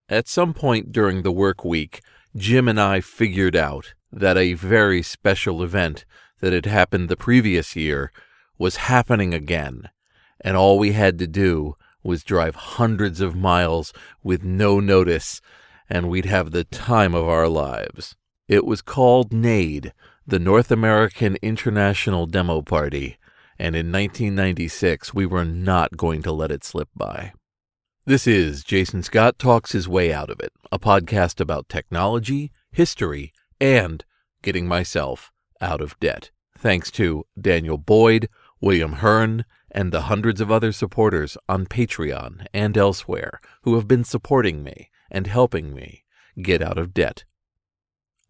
At some point during the work week, Jim and I figured out that a very special event that had happened the previous year was happening again, and all we had to do was drive hundreds of miles with no notice, and we'd have the time of our lives. It was called NAID, the North American International Demo Party, and in 1996 we were not going to let it slip by. This is Jason Scott Talks His Way Out of It, a podcast about technology, history, and getting myself out of debt. Thanks to Daniel Boyd, William Hearn, and the hundreds of other supporters on Patreon and elsewhere who have been supporting me and helping me get out of debt.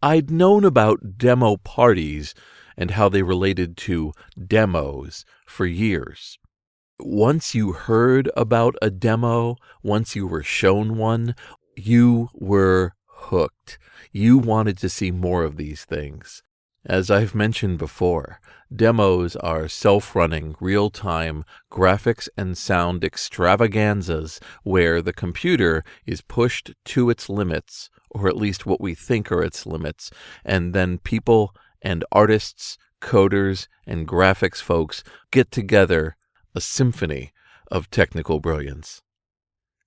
I'd known about demo parties and how they related to demos for years. Once you heard about a demo, once you were shown one, you were hooked. You wanted to see more of these things. As I've mentioned before, demos are self-running, real-time graphics and sound extravaganzas where the computer is pushed to its limits, or at least what we think are its limits, and then people and artists, coders, and graphics folks get together a symphony of technical brilliance.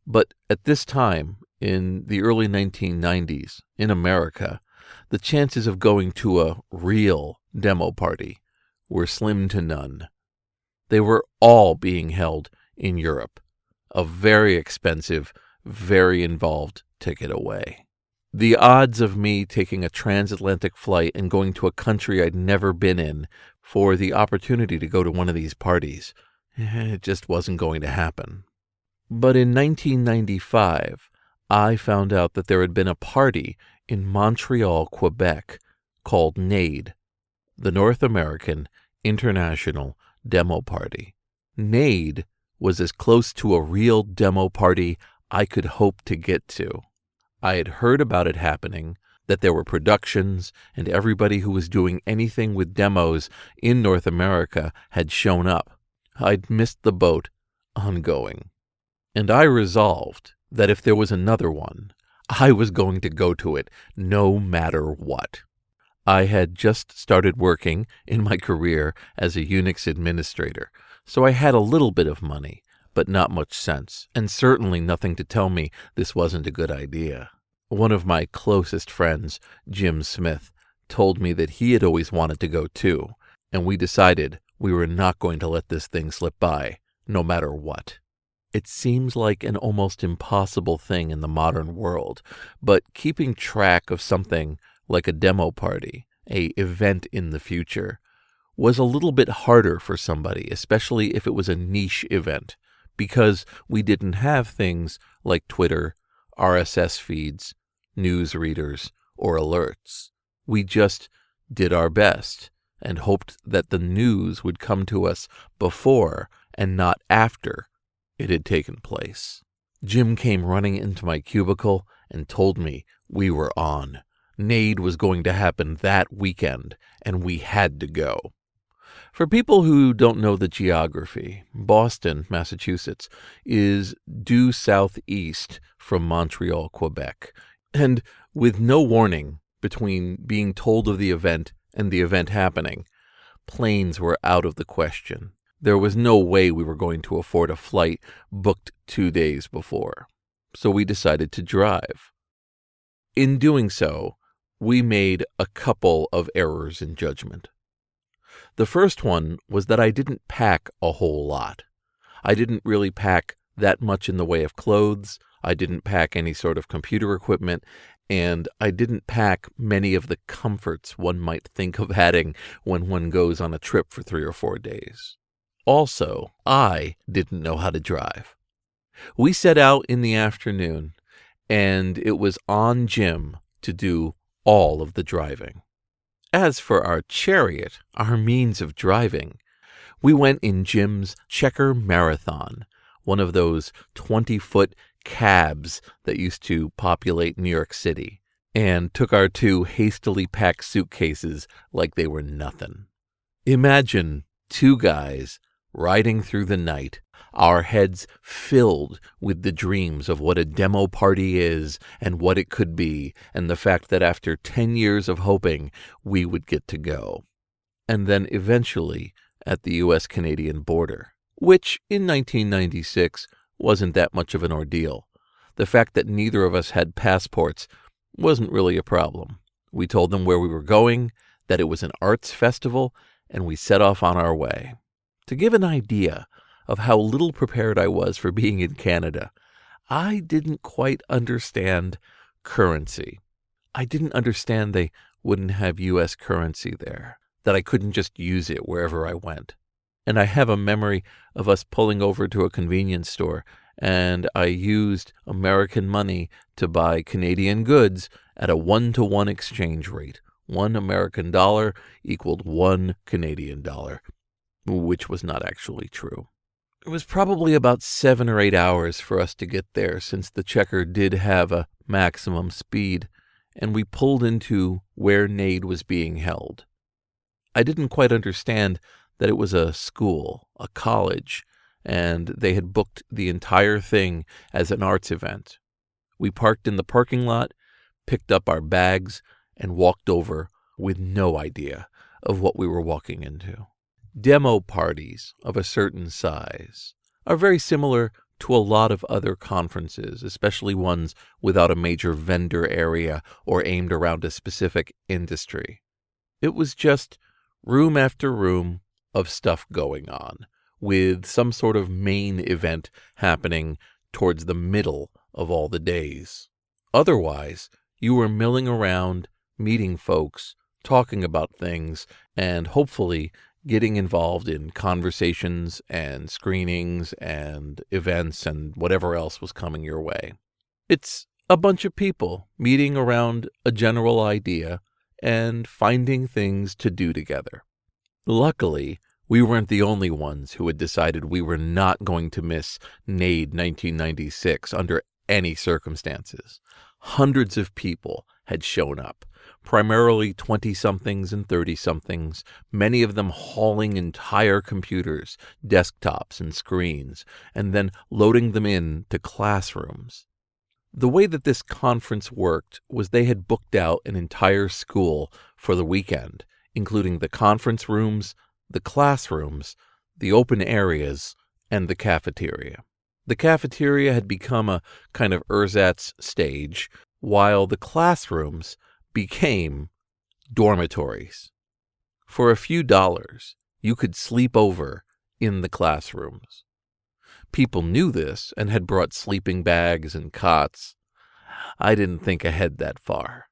But at this time, in the early 1990s, in America, the chances of going to a real demo party were slim to none. They were all being held in Europe, a very expensive, very involved ticket away. The odds of me taking a transatlantic flight and going to a country I'd never been in for the opportunity to go to one of these parties, it just wasn't going to happen. But in 1995, I found out that there had been a party in Montreal, Quebec, called NAID, the North American International Demo Party. NAID was as close to a real demo party I could hope to get to. I had heard about it happening, that there were productions, and everybody who was doing anything with demos in North America had shown up. I'd missed the boat on going. And I resolved that if there was another one, I was going to go to it no matter what. I had just started working in my career as a Unix administrator, so I had a little bit of money, but not much sense, and certainly nothing to tell me this wasn't a good idea. One of my closest friends, Jim Smith, told me that he had always wanted to go too, and we decided we were not going to let this thing slip by, no matter what. It seems like an almost impossible thing in the modern world, but keeping track of something like a demo party, an event in the future, was a little bit harder for somebody, especially if it was a niche event, because we didn't have things like Twitter, RSS feeds, news readers, or alerts. We just did our best and hoped that the news would come to us before and not after it had taken place. Jim came running into my cubicle and told me we were on. NAID was going to happen that weekend, and we had to go. For people who don't know the geography, Boston, Massachusetts, is due southeast from Montreal, Quebec, and with no warning between being told of the event and the event happening, planes were out of the question. There was no way we were going to afford a flight booked 2 days before, so we decided to drive. In doing so, we made a couple of errors in judgment. The first one was that I didn't pack a whole lot. I didn't really pack that much in the way of clothes, I didn't pack any sort of computer equipment, and I didn't pack many of the comforts one might think of adding when one goes on a trip for 3 or 4 days. Also, I didn't know how to drive. We set out in the afternoon, and it was on Jim to do all of the driving. As for our chariot, our means of driving, we went in Jim's Checker Marathon, one of those 20-foot cabs that used to populate New York City, and took our 2 hastily packed suitcases like they were nothing. Imagine 2 guys riding through the night, our heads filled with the dreams of what a demo party is and what it could be, and the fact that after 10 years of hoping, we would get to go. And then eventually at the U.S.-Canadian border, which in 1996 wasn't that much of an ordeal. The fact that neither of us had passports wasn't really a problem. We told them where we were going, that it was an arts festival, and we set off on our way. To give an idea of how little prepared I was for being in Canada, I didn't quite understand currency. I didn't understand they wouldn't have U.S. currency there, that I couldn't just use it wherever I went. And I have a memory of us pulling over to a convenience store, and I used American money to buy Canadian goods at a 1-to-1 exchange rate. 1 American dollar equaled 1 Canadian dollar, which was not actually true. It was probably about 7 or 8 hours for us to get there, since the checker did have a maximum speed, and we pulled into where NAID was being held. I didn't quite understand that it was a school, a college, and they had booked the entire thing as an arts event. We parked in the parking lot, picked up our bags, and walked over with no idea of what we were walking into. Demo parties of a certain size are very similar to a lot of other conferences, especially ones without a major vendor area or aimed around a specific industry. It was just room after room of stuff going on, with some sort of main event happening towards the middle of all the days. Otherwise, you were milling around, meeting folks, talking about things, and hopefully getting involved in conversations and screenings and events and whatever else was coming your way. It's a bunch of people meeting around a general idea and finding things to do together. Luckily, we weren't the only ones who had decided we were not going to miss NAID 1996 under any circumstances. Hundreds of people had shown up, primarily 20-somethings and 30-somethings, many of them hauling entire computers, desktops, and screens, and then loading them into classrooms. The way that this conference worked was they had booked out an entire school for the weekend, including the conference rooms, the classrooms, the open areas, and the cafeteria. The cafeteria had become a kind of ersatz stage, while the classrooms became dormitories. For a few dollars, you could sleep over in the classrooms. People knew this and had brought sleeping bags and cots. I didn't think ahead that far.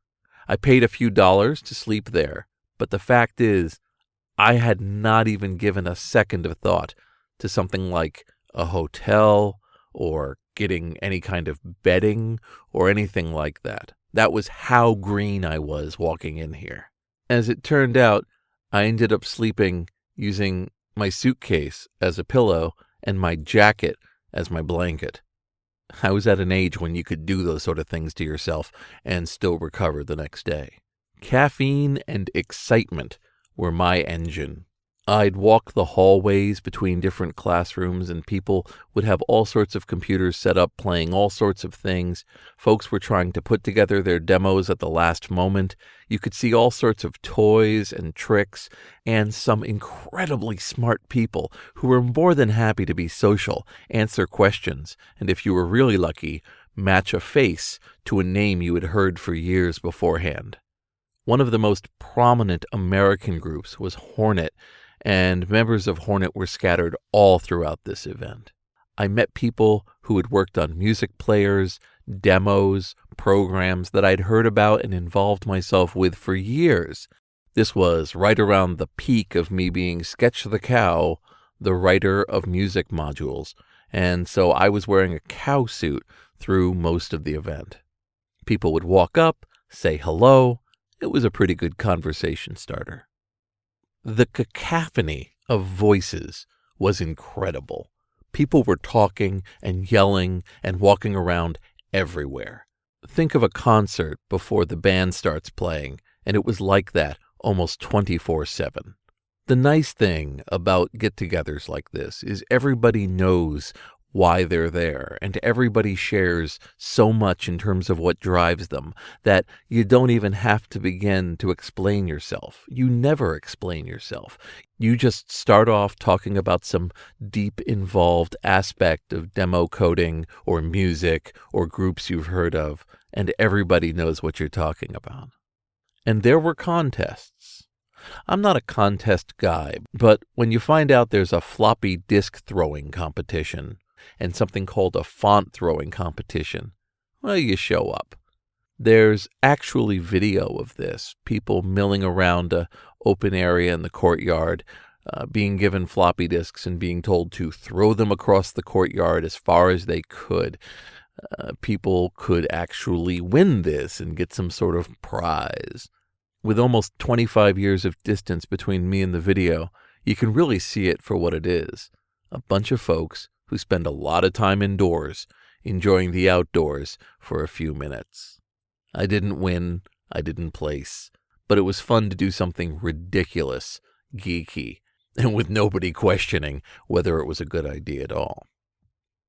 I paid a few dollars to sleep there, but the fact is, I had not even given a second of thought to something like a hotel or getting any kind of bedding or anything like that. That was how green I was walking in here. As it turned out, I ended up sleeping using my suitcase as a pillow and my jacket as my blanket. I was at an age when you could do those sort of things to yourself and still recover the next day. Caffeine and excitement were my engine. I'd walk the hallways between different classrooms, and people would have all sorts of computers set up playing all sorts of things. Folks were trying to put together their demos at the last moment. You could see all sorts of toys and tricks, and some incredibly smart people who were more than happy to be social, answer questions, and if you were really lucky, match a face to a name you had heard for years beforehand. One of the most prominent American groups was Hornet, and members of Hornet were scattered all throughout this event. I met people who had worked on music players, demos, programs that I'd heard about and involved myself with for years. This was right around the peak of me being Sketch the Cow, the writer of music modules, and so I was wearing a cow suit through most of the event. People would walk up, say hello. It was a pretty good conversation starter. The cacophony of voices was incredible. People were talking and yelling and walking around everywhere. Think of a concert before the band starts playing, and it was like that almost 24/7. The nice thing about get-togethers like this is everybody knows why they're there, and everybody shares so much in terms of what drives them that you don't even have to begin to explain yourself. You never explain yourself. You just start off talking about some deep involved aspect of demo coding or music or groups you've heard of, and everybody knows what you're talking about. And there were contests. I'm not a contest guy, but when you find out there's a floppy disk throwing competition and something called a font throwing competition, well, you show up. There's actually video of this, people milling around a open area in the courtyard, being given floppy disks and being told to throw them across the courtyard as far as they could. People could actually win this and get some sort of prize. With almost 25 years of distance between me and the video, you can really see it for what it is. A bunch of folks who spend a lot of time indoors, enjoying the outdoors for a few minutes. I didn't win, I didn't place, but it was fun to do something ridiculous, geeky, and with nobody questioning whether it was a good idea at all.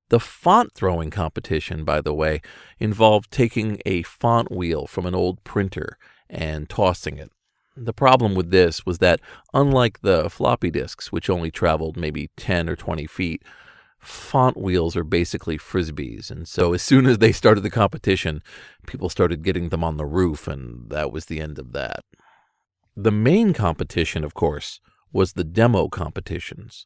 The font throwing competition, by the way, involved taking a font wheel from an old printer and tossing it. The problem with this was that, unlike the floppy disks, which only traveled maybe 10 or 20 feet, font wheels are basically frisbees, and so as soon as they started the competition, people started getting them on the roof, and that was the end of that. The main competition, of course, was the demo competitions.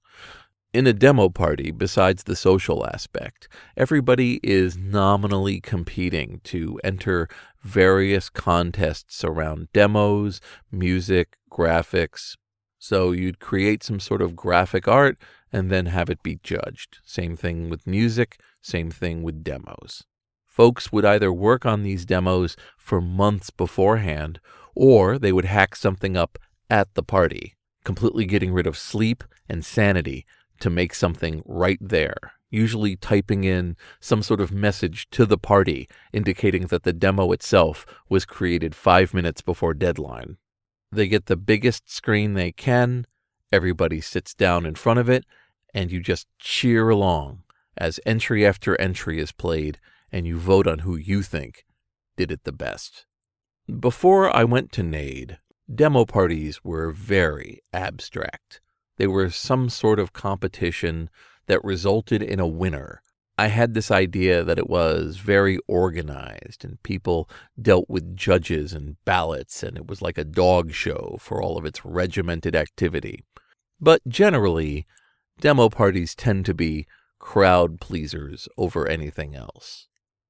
In a demo party, besides the social aspect, everybody is nominally competing to enter various contests around demos, music, graphics. So you'd create some sort of graphic art and then have it be judged. Same thing with music, same thing with demos. Folks would either work on these demos for months beforehand, or they would hack something up at the party, completely getting rid of sleep and sanity to make something right there, usually typing in some sort of message to the party indicating that the demo itself was created 5 minutes before deadline. They get the biggest screen they can, everybody sits down in front of it, and you just cheer along as entry after entry is played, and you vote on who you think did it the best. Before I went to NAID, demo parties were very abstract. They were some sort of competition that resulted in a winner. I had this idea that it was very organized and people dealt with judges and ballots, and it was like a dog show for all of its regimented activity. But generally, demo parties tend to be crowd pleasers over anything else.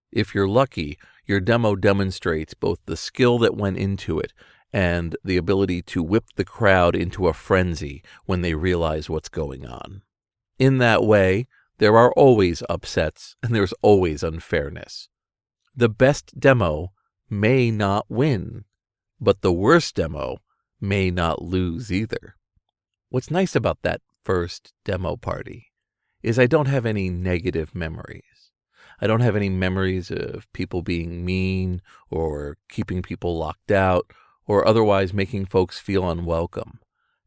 If you're lucky, your demo demonstrates both the skill that went into it and the ability to whip the crowd into a frenzy when they realize what's going on. In that way, there are always upsets and there's always unfairness. The best demo may not win, but the worst demo may not lose either. What's nice about that first demo party is I don't have any negative memories. I don't have any memories of people being mean or keeping people locked out or otherwise making folks feel unwelcome.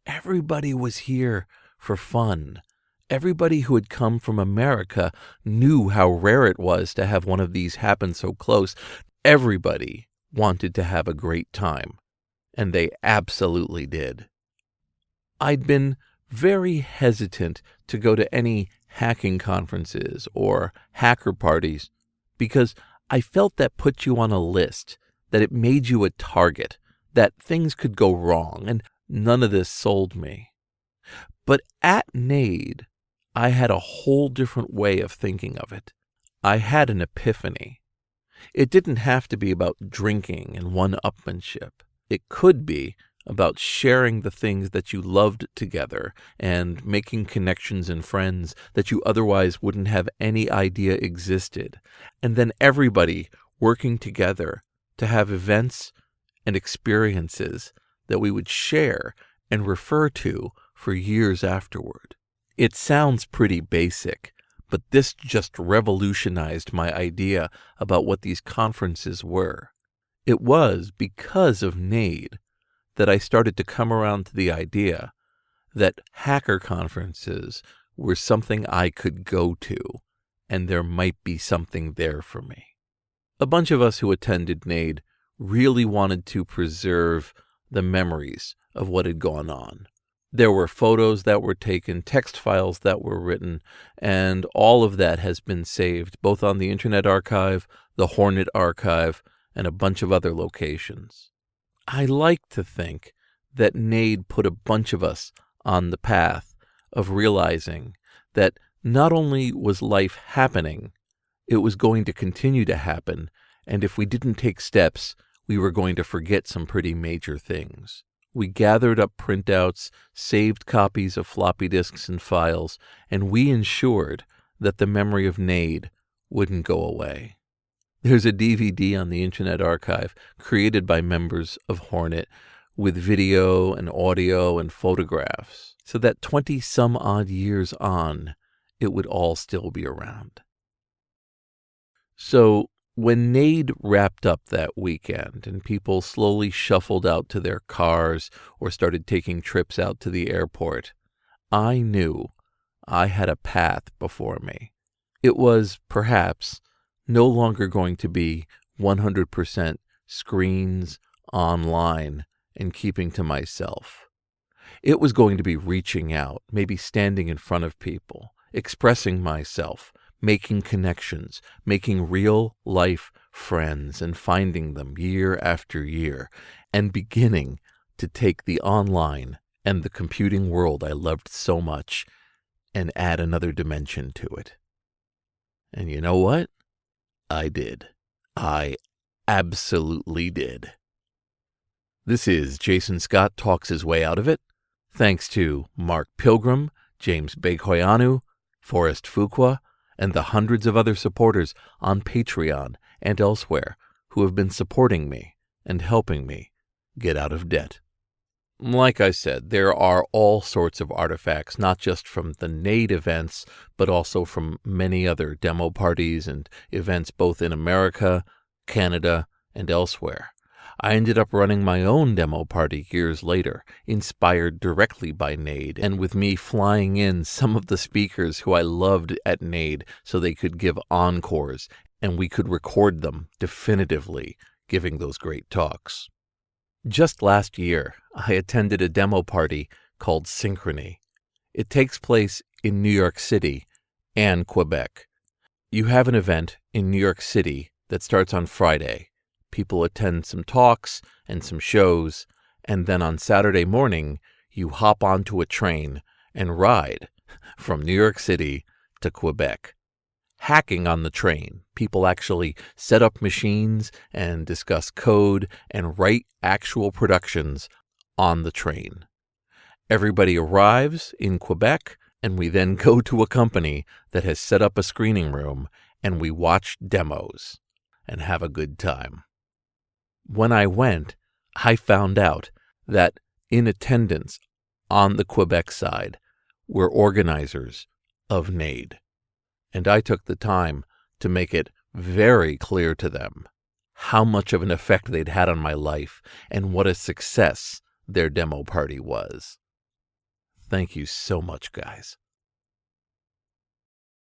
Everybody was here for fun. Everybody who had come from America knew how rare it was to have one of these happen so close. Everybody wanted to have a great time, and they absolutely did. I'd been very hesitant to go to any hacking conferences or hacker parties because I felt that put you on a list, that it made you a target, that things could go wrong, and none of this sold me. But at NAID, I had a whole different way of thinking of it. I had an epiphany. It didn't have to be about drinking and one-upmanship. It could be about sharing the things that you loved together and making connections and friends that you otherwise wouldn't have any idea existed, and then everybody working together to have events and experiences that we would share and refer to for years afterward. It sounds pretty basic, but this just revolutionized my idea about what these conferences were. It was because of NAID that I started to come around to the idea that hacker conferences were something I could go to, and there might be something there for me. A bunch of us who attended NAID really wanted to preserve the memories of what had gone on. There were photos that were taken, text files that were written, and all of that has been saved both on the Internet Archive, the Hornet Archive, and a bunch of other locations. I like to think that NAID put a bunch of us on the path of realizing that not only was life happening, it was going to continue to happen, and if we didn't take steps, we were going to forget some pretty major things. We gathered up printouts, saved copies of floppy disks and files, and we ensured that the memory of NAID wouldn't go away. There's a DVD on the Internet Archive created by members of Hornet with video and audio and photographs, so that 20-some-odd years on, it would all still be around. So when NAID wrapped up that weekend and people slowly shuffled out to their cars or started taking trips out to the airport, I knew I had a path before me. It was, perhaps, no longer going to be 100% screens, online, and keeping to myself. It was going to be reaching out, maybe standing in front of people, expressing myself, making connections, making real-life friends and finding them year after year, and beginning to take the online and the computing world I loved so much and add another dimension to it. And you know what? I did. I absolutely did. This is Jason Scott Talks His Way Out of It. Thanks to Mark Pilgrim, James Bekoyanu, Forrest Fuqua, and the hundreds of other supporters on Patreon and elsewhere who have been supporting me and helping me get out of debt. Like I said, there are all sorts of artifacts, not just from the NAID events, but also from many other demo parties and events both in America, Canada, and elsewhere. I ended up running my own demo party years later, inspired directly by NAID, and with me flying in some of the speakers who I loved at NAID so they could give encores, and we could record them definitively, giving those great talks. Just last year, I attended a demo party called Synchrony. It takes place in New York City and Quebec. You have an event in New York City that starts on Friday. People attend some talks and some shows, and then on Saturday morning, you hop onto a train and ride from New York City to Quebec. Hacking on the train, people actually set up machines and discuss code and write actual productions on the train. Everybody arrives in Quebec, and we then go to a company that has set up a screening room, and we watch demos and have a good time. When I went, I found out that in attendance on the Quebec side were organizers of NAID, and I took the time to make it very clear to them how much of an effect they'd had on my life and what a success their demo party was. Thank you so much, guys.